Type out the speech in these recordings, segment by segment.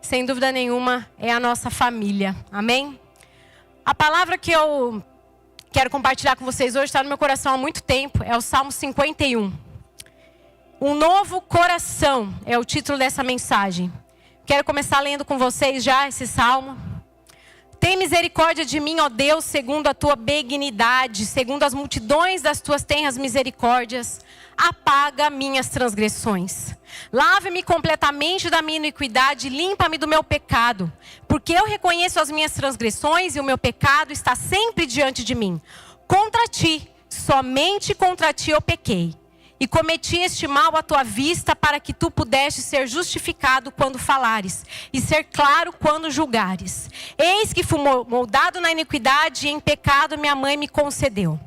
sem dúvida nenhuma, é a nossa família. Amém? A palavra que eu quero compartilhar com vocês hoje está no meu coração há muito tempo. É o Salmo 51. Um novo coração é o título dessa mensagem. Quero começar lendo com vocês já esse salmo. Tem misericórdia de mim, ó Deus, segundo a tua benignidade, segundo as multidões das tuas tenras misericórdias. Apaga minhas transgressões. Lave-me completamente da minha iniquidade, limpa-me do meu pecado. Porque eu reconheço as minhas transgressões e o meu pecado está sempre diante de mim. Contra ti, somente contra ti eu pequei. E cometi este mal à tua vista, para que tu pudesses ser justificado quando falares, e ser claro quando julgares. Eis que fui moldado na iniquidade, e em pecado minha mãe me concedeu.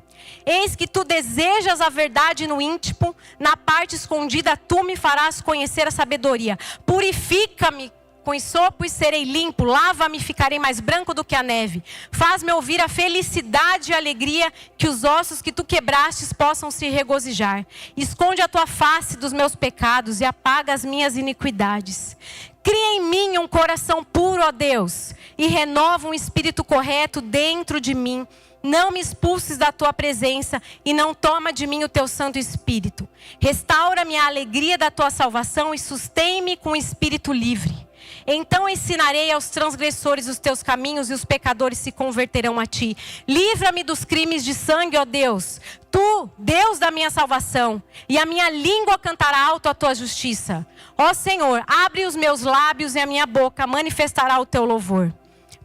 Eis que tu desejas a verdade no íntimo, na parte escondida tu me farás conhecer a sabedoria. Purifica-me com hisopo e serei limpo, lava-me e ficarei mais branco do que a neve. Faz-me ouvir a felicidade e a alegria, que os ossos que tu quebrastes possam se regozijar. Esconde a tua face dos meus pecados e apaga as minhas iniquidades. Cria em mim um coração puro, ó Deus, e renova um espírito correto dentro de mim. Não me expulses da tua presença e não toma de mim o teu Santo Espírito. Restaura-me a alegria da tua salvação e sustém-me com o espírito livre. Então ensinarei aos transgressores os teus caminhos e os pecadores se converterão a ti. Livra-me dos crimes de sangue, ó Deus. Tu, Deus da minha salvação, e a minha língua cantará alto a tua justiça. Ó Senhor, abre os meus lábios e a minha boca manifestará o teu louvor.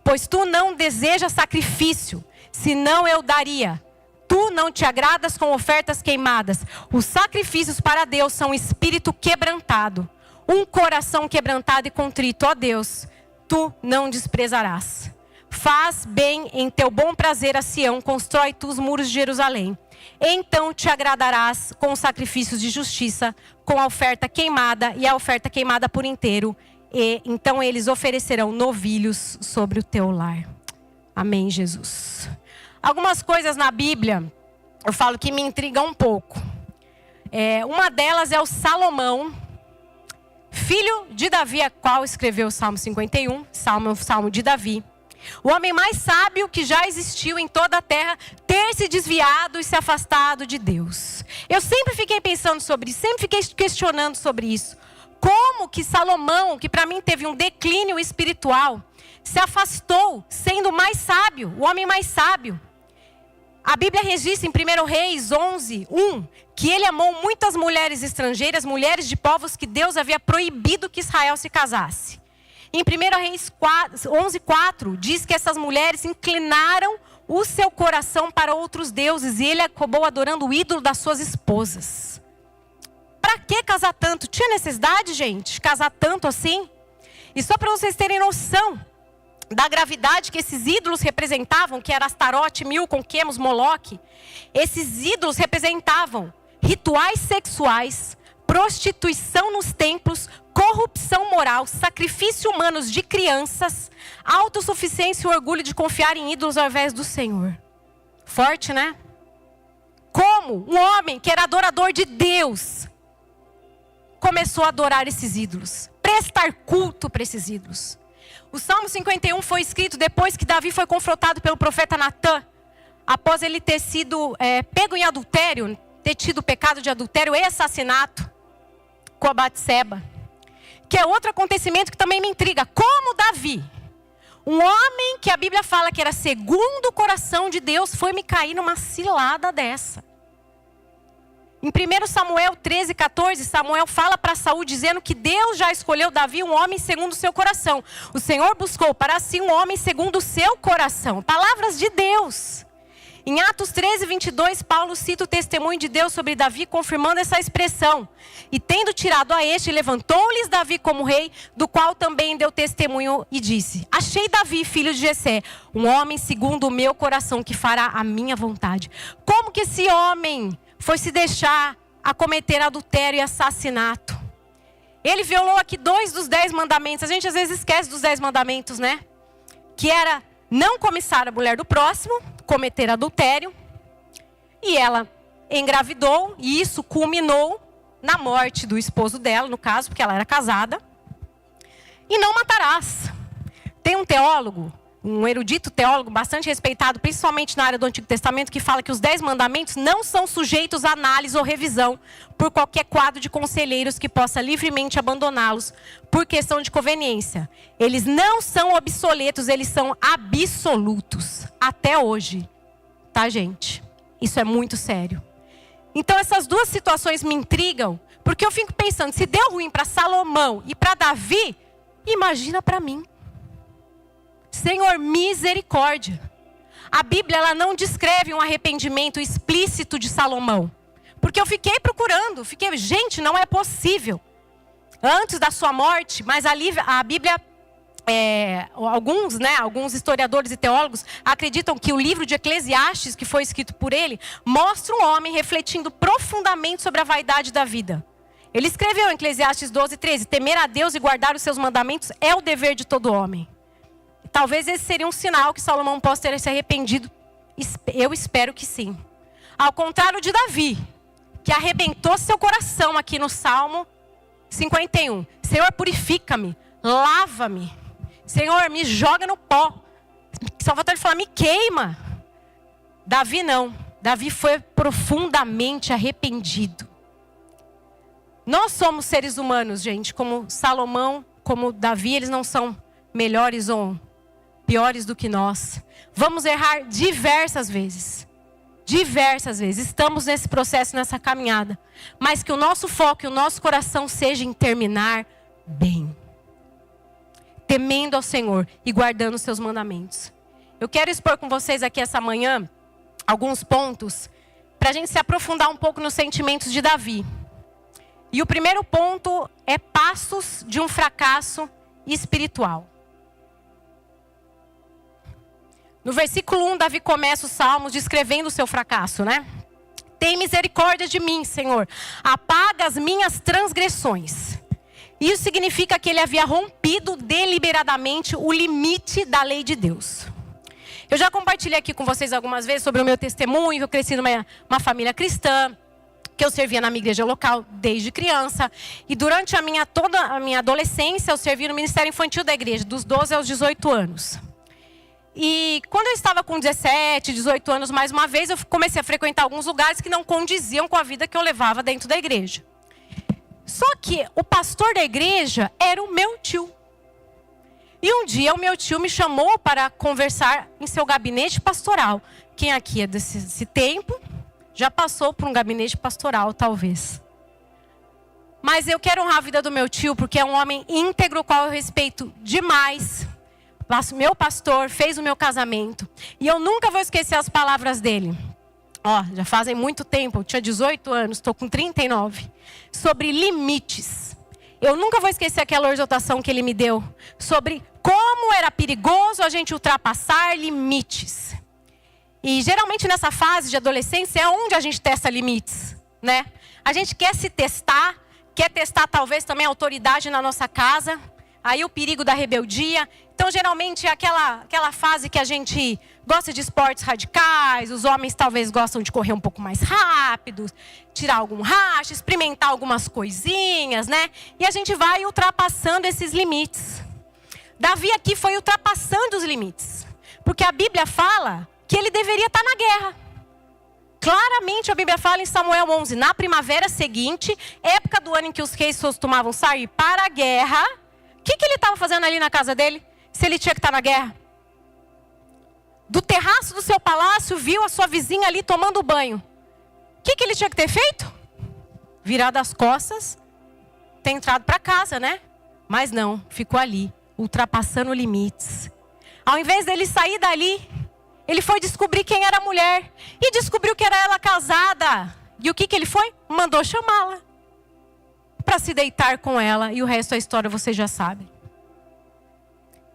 Pois tu não desejas sacrifício, senão eu daria. Tu não te agradas com ofertas queimadas. Os sacrifícios para Deus são espírito quebrantado. Um coração quebrantado e contrito, ó Deus, tu não desprezarás. Faz bem em teu bom prazer a Sião, constrói tu os muros de Jerusalém. Então te agradarás com os sacrifícios de justiça, com a oferta queimada e a oferta queimada por inteiro. E então eles oferecerão novilhos sobre o teu lar. Amém, Jesus. Algumas coisas na Bíblia, eu falo que me intrigam um pouco. Uma delas é o Salomão, filho de Davi, a qual escreveu o Salmo 51, Salmo de Davi. O homem mais sábio que já existiu em toda a terra, ter se desviado e se afastado de Deus. Eu sempre fiquei pensando sobre isso, sempre fiquei questionando sobre isso. Como que Salomão, que para mim teve um declínio espiritual, se afastou sendo mais sábio, o homem mais sábio? A Bíblia registra em 1 Reis 11:1 que ele amou muitas mulheres estrangeiras, mulheres de povos que Deus havia proibido que Israel se casasse. Em 1 Reis 11:4 diz que essas mulheres inclinaram o seu coração para outros deuses e ele acabou adorando o ídolo das suas esposas. Para que casar tanto? Tinha necessidade, gente, casar tanto assim? E só para vocês terem noção da gravidade que esses ídolos representavam, que era Astarote, Milcom, Quemos, Moloque. Esses ídolos representavam rituais sexuais, prostituição nos templos, corrupção moral, sacrifício humanos de crianças, autossuficiência e orgulho de confiar em ídolos ao invés do Senhor. Forte, né? Como um homem que era adorador de Deus começou a adorar esses ídolos, prestar culto para esses ídolos. O Salmo 51 foi escrito depois que Davi foi confrontado pelo profeta Natã, após ele ter sido pego em adultério, ter tido pecado de adultério e assassinato com a Batseba. Que é outro acontecimento que também me intriga. Como Davi, um homem que a Bíblia fala que era segundo o coração de Deus, foi me cair numa cilada dessa. Em 1 Samuel 13:14, Samuel fala para Saul dizendo que Deus já escolheu Davi um homem segundo o seu coração. O Senhor buscou para si um homem segundo o seu coração. Palavras de Deus. Em Atos 13:22, Paulo cita o testemunho de Deus sobre Davi, confirmando essa expressão. E tendo tirado a este, levantou-lhes Davi como rei, do qual também deu testemunho e disse: achei Davi, filho de Jessé, um homem segundo o meu coração, que fará a minha vontade. Como que esse homem foi se deixar a cometer adultério e assassinato? Ele violou aqui 2 dos 10 mandamentos. A gente às vezes esquece dos 10 mandamentos, né? Que era não cobiçar a mulher do próximo, cometer adultério. E ela engravidou, e isso culminou na morte do esposo dela, no caso, porque ela era casada. E não matarás. Tem um teólogo, um erudito teólogo bastante respeitado, principalmente na área do Antigo Testamento, que fala que os 10 mandamentos não são sujeitos a análise ou revisão por qualquer quadro de conselheiros que possa livremente abandoná-los por questão de conveniência. Eles não são obsoletos, eles são absolutos. Até hoje. Tá, gente? Isso é muito sério. Então essas duas situações me intrigam, porque eu fico pensando, se deu ruim para Salomão e para Davi, imagina para mim. Senhor, misericórdia. A Bíblia ela não descreve um arrependimento explícito de Salomão. Porque eu fiquei procurando, gente, não é possível. Antes da sua morte, mas a Bíblia, alguns historiadores e teólogos acreditam que o livro de Eclesiastes, que foi escrito por ele, mostra um homem refletindo profundamente sobre a vaidade da vida. Ele escreveu em Eclesiastes 12:13, temer a Deus e guardar os seus mandamentos é o dever de todo homem. Talvez esse seria um sinal que Salomão possa ter se arrependido. Eu espero que sim. Ao contrário de Davi, que arrebentou seu coração aqui no Salmo 51. Senhor, purifica-me, lava-me. Senhor, me joga no pó. Salvador fala, me queima. Davi não. Davi foi profundamente arrependido. Nós somos seres humanos, gente. Como Salomão, como Davi, eles não são melhores ou piores do que nós. Vamos errar diversas vezes. Diversas vezes. Estamos nesse processo, nessa caminhada. Mas que o nosso foco e o nosso coração seja em terminar bem. Temendo ao Senhor e guardando os seus mandamentos. Eu quero expor com vocês aqui essa manhã alguns pontos para a gente se aprofundar um pouco nos sentimentos de Davi. E o primeiro ponto é passos de um fracasso espiritual. No versículo 1, Davi começa os salmos descrevendo o seu fracasso, né? Tem misericórdia de mim, Senhor. Apaga as minhas transgressões. Isso significa que ele havia rompido deliberadamente o limite da lei de Deus. Eu já compartilhei aqui com vocês algumas vezes sobre o meu testemunho. Eu cresci numa família cristã, que eu servia na minha igreja local desde criança. E durante toda a minha adolescência, eu servi no ministério infantil da igreja, dos 12 aos 18 anos. E quando eu estava com 17, 18 anos, mais uma vez, eu comecei a frequentar alguns lugares que não condiziam com a vida que eu levava dentro da igreja. Só que o pastor da igreja era o meu tio. E um dia o meu tio me chamou para conversar em seu gabinete pastoral. Quem aqui é desse tempo já passou por um gabinete pastoral, talvez. Mas eu quero honrar a vida do meu tio, porque é um homem íntegro, qual eu respeito demais. Meu pastor fez o meu casamento. E eu nunca vou esquecer as palavras dele. Já fazem muito tempo, eu tinha 18 anos, estou com 39. Sobre limites. Eu nunca vou esquecer aquela exortação que ele me deu. Sobre como era perigoso a gente ultrapassar limites. E geralmente nessa fase de adolescência é onde a gente testa limites, né? A gente quer se testar, quer testar talvez também a autoridade na nossa casa. Aí o perigo da rebeldia. Então, geralmente, é aquela fase que a gente gosta de esportes radicais. Os homens talvez gostam de correr um pouco mais rápido, tirar algum racha, experimentar algumas coisinhas, né? E a gente vai ultrapassando esses limites. Davi aqui foi ultrapassando os limites. Porque a Bíblia fala que ele deveria estar na guerra. Claramente a Bíblia fala em Samuel 11. Na primavera seguinte, época do ano em que os reis costumavam sair para a guerra... O que ele estava fazendo ali na casa dele, se ele tinha que estar na guerra? Do terraço do seu palácio, viu a sua vizinha ali tomando banho. O que ele tinha que ter feito? Virado as costas, ter entrado para casa, né? Mas não, ficou ali, ultrapassando limites. Ao invés dele sair dali, ele foi descobrir quem era a mulher. E descobriu que era ela casada. E o que ele foi? Mandou chamá-la para se deitar com ela, e o resto da história você já sabe.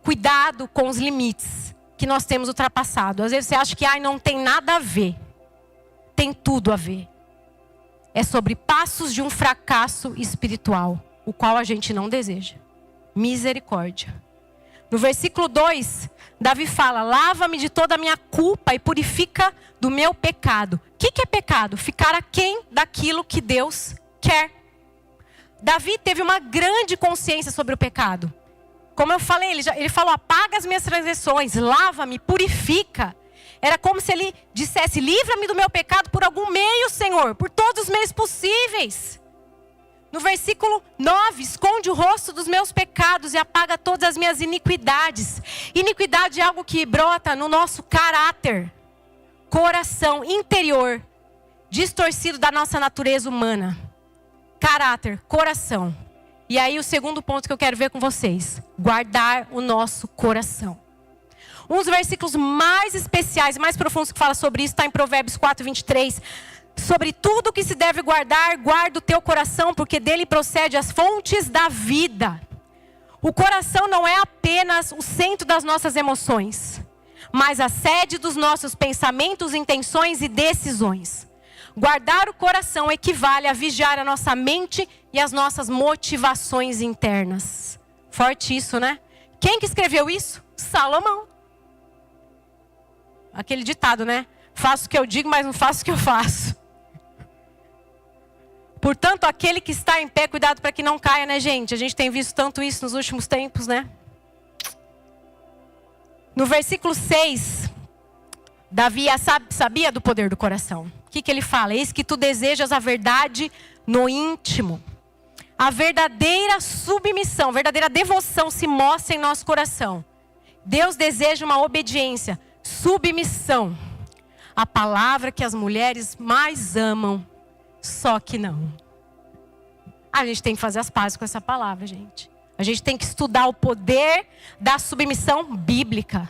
Cuidado com os limites que nós temos ultrapassado. Às vezes você acha que não tem nada a ver. Tem tudo a ver. É sobre passos de um fracasso espiritual, o qual a gente não deseja. Misericórdia. No versículo 2, Davi fala, lava-me de toda a minha culpa e purifica do meu pecado. O que é pecado? Ficar aquém daquilo que Deus quer. Davi teve uma grande consciência sobre o pecado. Como eu falei, ele falou, apaga as minhas transgressões, lava-me, purifica. Era como se ele dissesse, livra-me do meu pecado por algum meio, Senhor, por todos os meios possíveis. No versículo 9, esconde o rosto dos meus pecados e apaga todas as minhas iniquidades. Iniquidade é algo que brota no nosso caráter, coração interior, distorcido da nossa natureza humana. Caráter, coração. E aí o segundo ponto que eu quero ver com vocês, guardar o nosso coração. Um dos versículos mais especiais, mais profundos que fala sobre isso, está em Provérbios 4:23. Sobre tudo que se deve guardar, guarda o teu coração, porque dele procede as fontes da vida. O coração não é apenas o centro das nossas emoções, mas a sede dos nossos pensamentos, intenções e decisões. Guardar o coração equivale a vigiar a nossa mente e as nossas motivações internas. Forte isso, né? Quem que escreveu isso? Salomão. Aquele ditado, né? Faço o que eu digo, mas não faço o que eu faço. Portanto, aquele que está em pé, cuidado para que não caia, né, gente? A gente tem visto tanto isso nos últimos tempos, né? No versículo 6, Davi sabia do poder do coração. O que ele fala? Eis que tu desejas a verdade no íntimo. A verdadeira submissão, a verdadeira devoção se mostra em nosso coração. Deus deseja uma obediência, submissão. A palavra que as mulheres mais amam. Só que não. A gente tem que fazer as pazes com essa palavra, gente. A gente tem que estudar o poder da submissão bíblica.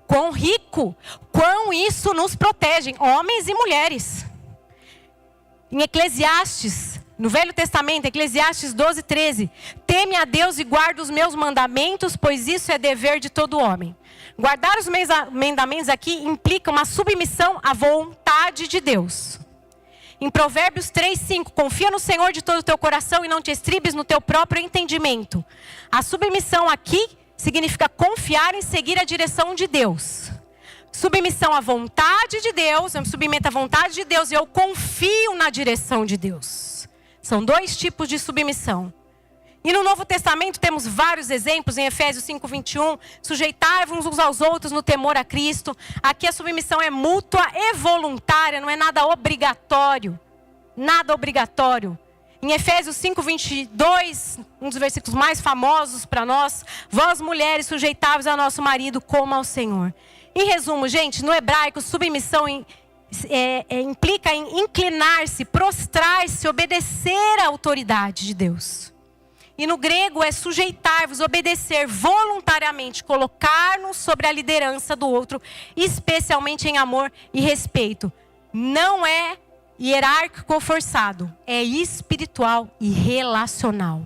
Quão rico, quão isso nos protege, homens e mulheres. Em Eclesiastes, no Velho Testamento, Eclesiastes 12:13. Teme a Deus e guarda os meus mandamentos, pois isso é dever de todo homem. Guardar os meus mandamentos aqui implica uma submissão à vontade de Deus. Em Provérbios 3:5, confia no Senhor de todo o teu coração e não te estribes no teu próprio entendimento. A submissão aqui significa confiar em seguir a direção de Deus. Submissão à vontade de Deus, eu me submeto à vontade de Deus e eu confio na direção de Deus. São dois tipos de submissão. E no Novo Testamento temos vários exemplos, em Efésios 5:21, sujeitai-vos uns aos outros no temor a Cristo. Aqui a submissão é mútua e voluntária, não é nada obrigatório. Nada obrigatório. Em Efésios 5:22, um dos versículos mais famosos para nós, vós mulheres sujeitai-vos ao nosso marido como ao Senhor. Em resumo, gente, no hebraico, submissão implica em inclinar-se, prostrar-se, obedecer à autoridade de Deus. E no grego é sujeitar-vos, obedecer voluntariamente, colocar-nos sobre a liderança do outro, especialmente em amor e respeito. Não é hierárquico ou forçado, é espiritual e relacional.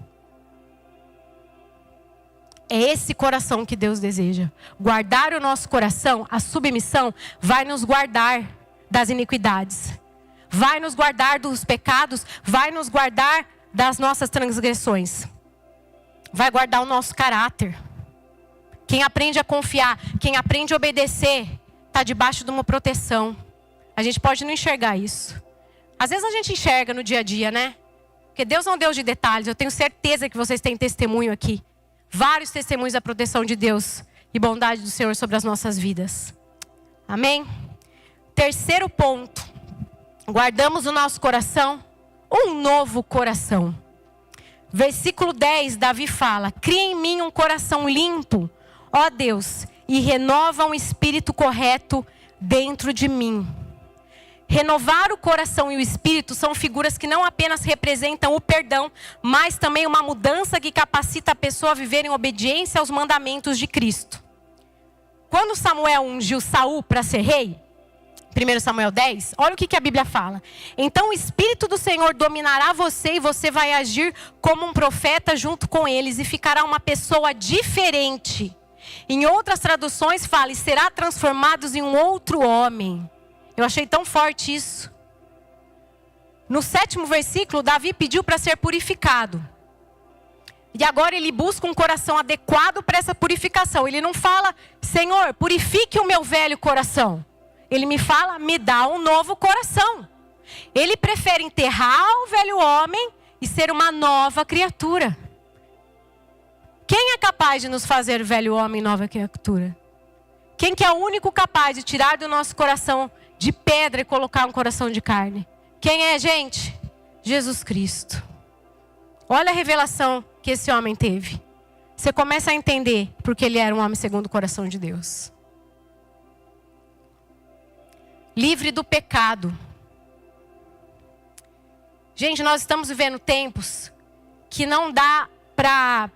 É esse coração que Deus deseja. Guardar o nosso coração, a submissão, vai nos guardar das iniquidades. Vai nos guardar dos pecados, vai nos guardar das nossas transgressões. Vai guardar o nosso caráter. Quem aprende a confiar, quem aprende a obedecer, está debaixo de uma proteção. A gente pode não enxergar isso. Às vezes a gente enxerga no dia a dia, né? Porque Deus é um Deus de detalhes. Eu tenho certeza que vocês têm testemunho aqui. Vários testemunhos da proteção de Deus e bondade do Senhor sobre as nossas vidas. Amém? Terceiro ponto. Guardamos o nosso coração, um novo coração. Versículo 10, Davi fala: cria em mim um coração limpo, ó Deus, e renova um espírito correto dentro de mim. Renovar o coração e o espírito são figuras que não apenas representam o perdão, mas também uma mudança que capacita a pessoa a viver em obediência aos mandamentos de Cristo. Quando Samuel ungiu Saul para ser rei, 1 Samuel 10, olha o que a Bíblia fala. Então o Espírito do Senhor dominará você e você vai agir como um profeta junto com eles e ficará uma pessoa diferente. Em outras traduções fala, e será transformados em um outro homem. Eu achei tão forte isso. No 7º versículo, Davi pediu para ser purificado. E agora ele busca um coração adequado para essa purificação. Ele não fala, Senhor, purifique o meu velho coração. Ele me fala, me dá um novo coração. Ele prefere enterrar o velho homem e ser uma nova criatura. Quem é capaz de nos fazer velho homem, nova criatura? Quem que é o único capaz de tirar do nosso coração de pedra e colocar um coração de carne? Quem é, gente? Jesus Cristo. Olha a revelação que esse homem teve. Você começa a entender porque ele era um homem segundo o coração de Deus. Livre do pecado. Gente, nós estamos vivendo tempos que não dá para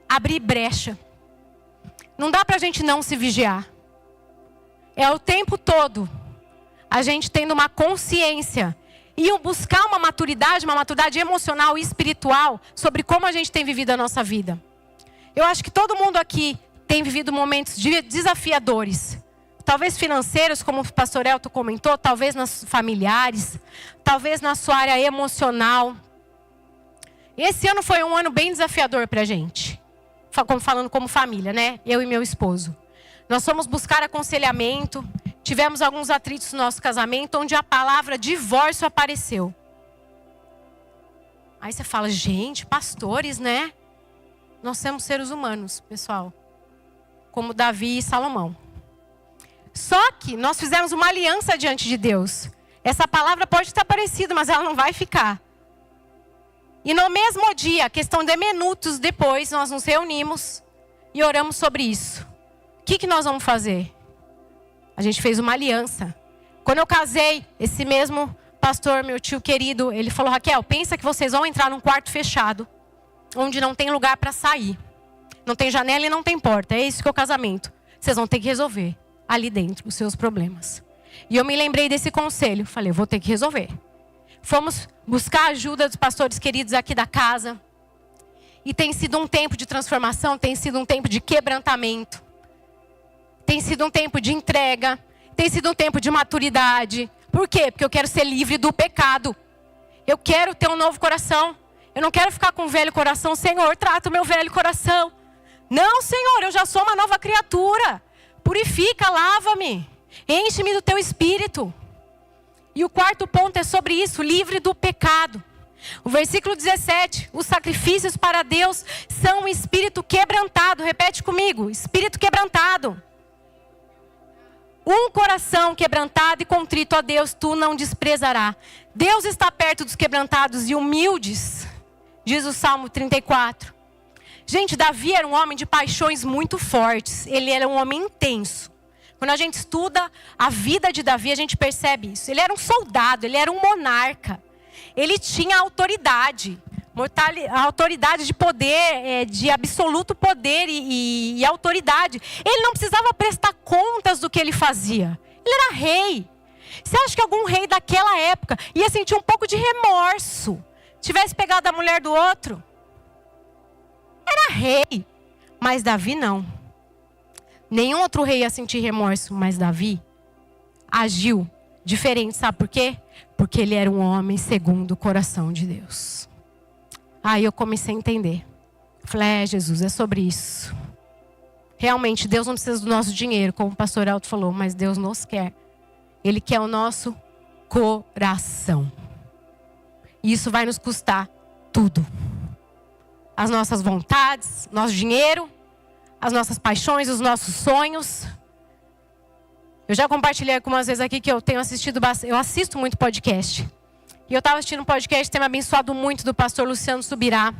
abrir brecha. Não dá para a gente não se vigiar. É o tempo todo a gente tendo uma consciência e buscar uma maturidade emocional e espiritual sobre como a gente tem vivido a nossa vida. Eu acho que todo mundo aqui tem vivido momentos desafiadores. Talvez financeiros, como o pastor Elton comentou, talvez nas familiares, talvez na sua área emocional. Esse ano foi um ano bem desafiador para a gente. Falando como família, né? Eu e meu esposo. Nós fomos buscar aconselhamento. Tivemos alguns atritos no nosso casamento, onde a palavra divórcio apareceu. Aí você fala, gente, pastores, né? Nós somos seres humanos, pessoal. Como Davi e Salomão. Só que nós fizemos uma aliança diante de Deus. Essa palavra pode ter aparecido, mas ela não vai ficar. E no mesmo dia, questão de minutos depois, nós nos reunimos e oramos sobre isso. O que nós vamos fazer? A gente fez uma aliança. Quando eu casei, esse mesmo pastor, meu tio querido, ele falou, Raquel, pensa que vocês vão entrar num quarto fechado, onde não tem lugar para sair. Não tem janela e não tem porta. É isso que é o casamento. Vocês vão ter que resolver ali dentro os seus problemas. E eu me lembrei desse conselho. Falei, eu vou ter que resolver. Fomos buscar a ajuda dos pastores queridos aqui da casa. E tem sido um tempo de transformação, tem sido um tempo de quebrantamento. Tem sido um tempo de entrega. Tem sido um tempo de maturidade. Por quê? Porque eu quero ser livre do pecado. Eu quero ter um novo coração. Eu não quero ficar com um velho coração. Senhor, trata o meu velho coração. Não, Senhor, eu já sou uma nova criatura. Purifica, lava-me. Enche-me do teu espírito. E o quarto ponto é sobre isso, livre do pecado. O versículo 17, os sacrifícios para Deus são um espírito quebrantado. Repete comigo, espírito quebrantado. Um coração quebrantado e contrito a Deus, tu não desprezarás. Deus está perto dos quebrantados e humildes, diz o Salmo 34. Gente, Davi era um homem de paixões muito fortes. Ele era um homem intenso. Quando a gente estuda a vida de Davi, a gente percebe isso. Ele era um soldado, ele era um monarca. Ele tinha autoridade. A autoridade de poder, de absoluto poder e autoridade. Ele não precisava prestar contas do que ele fazia. Ele era rei. Você acha que algum rei daquela época ia sentir um pouco de remorso? Tivesse pegado a mulher do outro? Era rei. Mas Davi não. Nenhum outro rei ia sentir remorso, mas Davi agiu diferente. Sabe por quê? Porque ele era um homem segundo o coração de Deus. Aí eu comecei a entender. Falei, Jesus, é sobre isso. Realmente, Deus não precisa do nosso dinheiro, como o pastor Elton falou, mas Deus nos quer. Ele quer o nosso coração. E isso vai nos custar tudo. As nossas vontades, nosso dinheiro, as nossas paixões, os nossos sonhos. Eu já compartilhei algumas vezes aqui que eu tenho assistido bastante. Eu assisto muito podcast. E eu estava assistindo um podcast que tem me abençoado muito do pastor Luciano Subirá.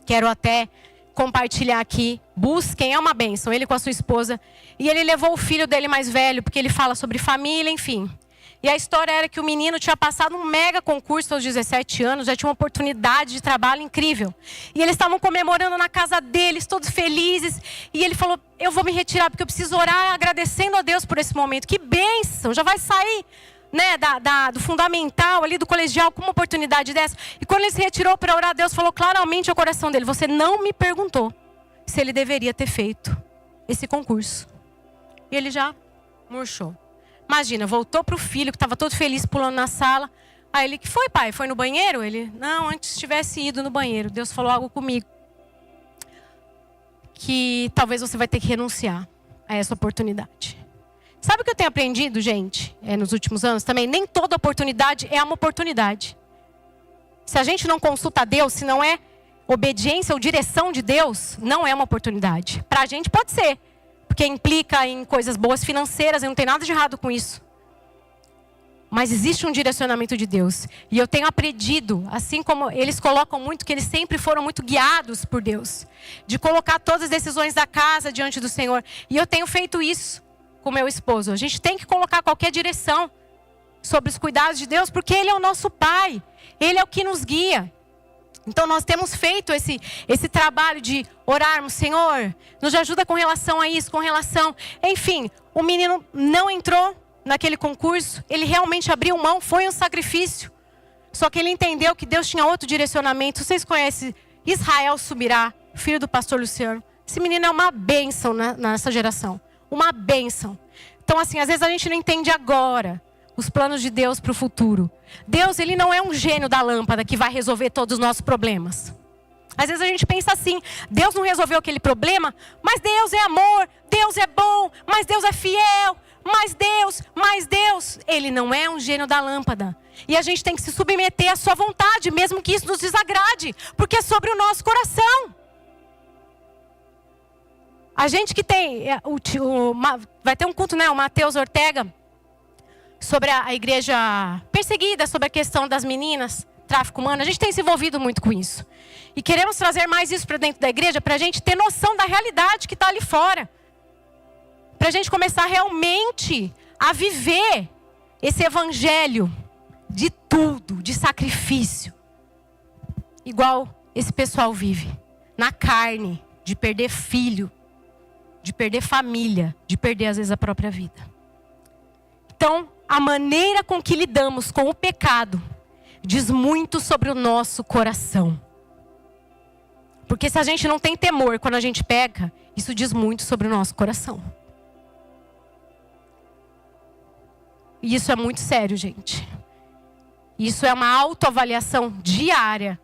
Quero até compartilhar aqui. Busquem, é uma bênção. Ele com a sua esposa. E ele levou o filho dele mais velho, porque ele fala sobre família, enfim. E a história era que o menino tinha passado um mega concurso aos 17 anos, já tinha uma oportunidade de trabalho incrível. E eles estavam comemorando na casa deles, todos felizes. E ele falou, eu vou me retirar porque eu preciso orar agradecendo a Deus por esse momento. Que bênção, já vai sair, né, do fundamental ali, do colegial, com uma oportunidade dessa. E quando ele se retirou para orar, Deus falou claramente ao coração dele, você não me perguntou se ele deveria ter feito esse concurso. E ele já murchou. Imagina, voltou para o filho que estava todo feliz pulando na sala. Aí ele, que foi, pai? Foi no banheiro? Ele, não, antes tivesse ido no banheiro. Deus falou algo comigo. Que talvez você vai ter que renunciar a essa oportunidade. Sabe o que eu tenho aprendido, gente? Nos últimos anos também, nem toda oportunidade é uma oportunidade. Se a gente não consulta a Deus, se não é obediência ou direção de Deus não é uma oportunidade. Para a gente pode ser, porque implica em coisas boas financeiras, e não tem nada de errado com isso. Mas existe um direcionamento de Deus. E eu tenho aprendido, assim como eles colocam muito, que eles sempre foram muito guiados por Deus. De colocar todas as decisões da casa diante do Senhor. E eu tenho feito isso com meu esposo. A gente tem que colocar qualquer direção sobre os cuidados de Deus, porque Ele é o nosso Pai. Ele é o que nos guia. Então nós temos feito esse trabalho de orarmos, Senhor, nos ajuda com relação a isso, com relação... Enfim, o menino não entrou naquele concurso, ele realmente abriu mão, foi um sacrifício. Só que ele entendeu que Deus tinha outro direcionamento. Vocês conhecem Israel Subirá, filho do pastor Luciano. Esse menino é uma bênção nessa geração. Uma bênção. Então assim, às vezes a gente não entende agora os planos de Deus para o futuro. Deus, Ele não é um gênio da lâmpada que vai resolver todos os nossos problemas. Às vezes a gente pensa assim, Deus não resolveu aquele problema, mas Deus é amor, Deus é bom, mas Deus é fiel, mas Deus, Ele não é um gênio da lâmpada. E a gente tem que se submeter à sua vontade, mesmo que isso nos desagrade, porque é sobre o nosso coração. A gente que tem, vai ter um culto, né, o Mateus Ortega, sobre a igreja perseguida, sobre a questão das meninas, tráfico humano. A gente tem se envolvido muito com isso. E queremos trazer mais isso para dentro da igreja, para a gente ter noção da realidade que está ali fora. Para a gente começar realmente a viver esse evangelho de tudo, de sacrifício. Igual esse pessoal vive. Na carne, de perder filho, de perder família, de perder às vezes a própria vida. Então, a maneira com que lidamos com o pecado diz muito sobre o nosso coração. Porque se a gente não tem temor quando a gente peca, isso diz muito sobre o nosso coração. E isso é muito sério, gente. Isso é uma autoavaliação diária,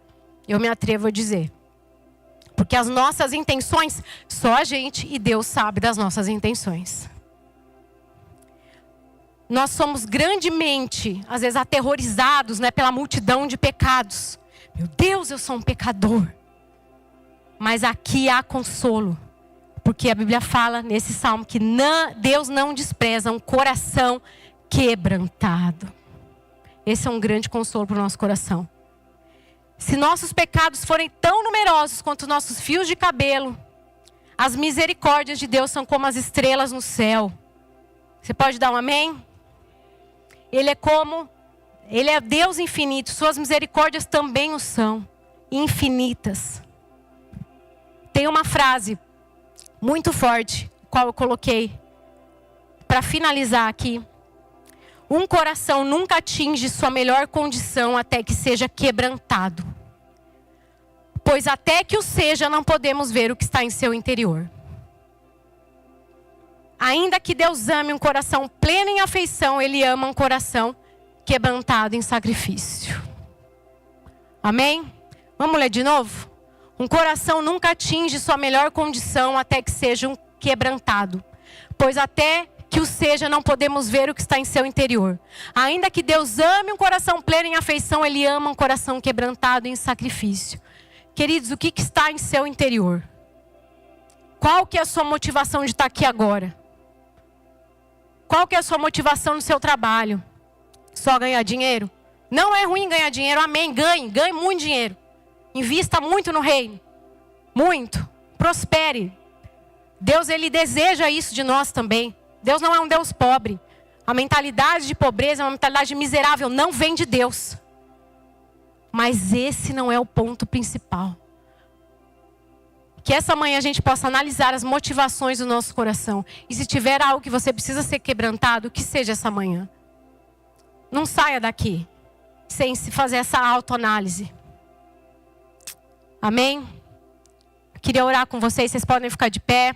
eu me atrevo a dizer. Porque as nossas intenções, só a gente e Deus sabe das nossas intenções. Nós somos grandemente, às vezes, aterrorizados, né, pela multidão de pecados. Meu Deus, eu sou um pecador. Mas aqui há consolo. Porque a Bíblia fala nesse salmo que Deus não despreza um coração quebrantado. Esse é um grande consolo para o nosso coração. Se nossos pecados forem tão numerosos quanto nossos fios de cabelo, as misericórdias de Deus são como as estrelas no céu. Você pode dar um amém? Ele é Deus infinito, suas misericórdias também o são, infinitas. Tem uma frase muito forte, qual eu coloquei para finalizar aqui. Um coração nunca atinge sua melhor condição até que seja quebrantado. Pois até que o seja, não podemos ver o que está em seu interior. Ainda que Deus ame um coração pleno em afeição, Ele ama um coração quebrantado em sacrifício. Amém? Vamos ler de novo? Um coração nunca atinge sua melhor condição até que seja um quebrantado. Pois até que o seja, não podemos ver o que está em seu interior. Ainda que Deus ame um coração pleno em afeição, Ele ama um coração quebrantado em sacrifício. Queridos, o que está em seu interior? Qual que é a sua motivação de estar aqui agora? Qual que é a sua motivação no seu trabalho? Só ganhar dinheiro? Não é ruim ganhar dinheiro, amém. Ganhe muito dinheiro. Invista muito no reino. Muito. Prospere. Deus, Ele deseja isso de nós também. Deus não é um Deus pobre. A mentalidade de pobreza, uma mentalidade miserável, não vem de Deus. Mas esse não é o ponto principal. Que essa manhã a gente possa analisar as motivações do nosso coração. E se tiver algo que você precisa ser quebrantado, que seja essa manhã. Não saia daqui sem se fazer essa autoanálise. Amém? Queria orar com vocês podem ficar de pé.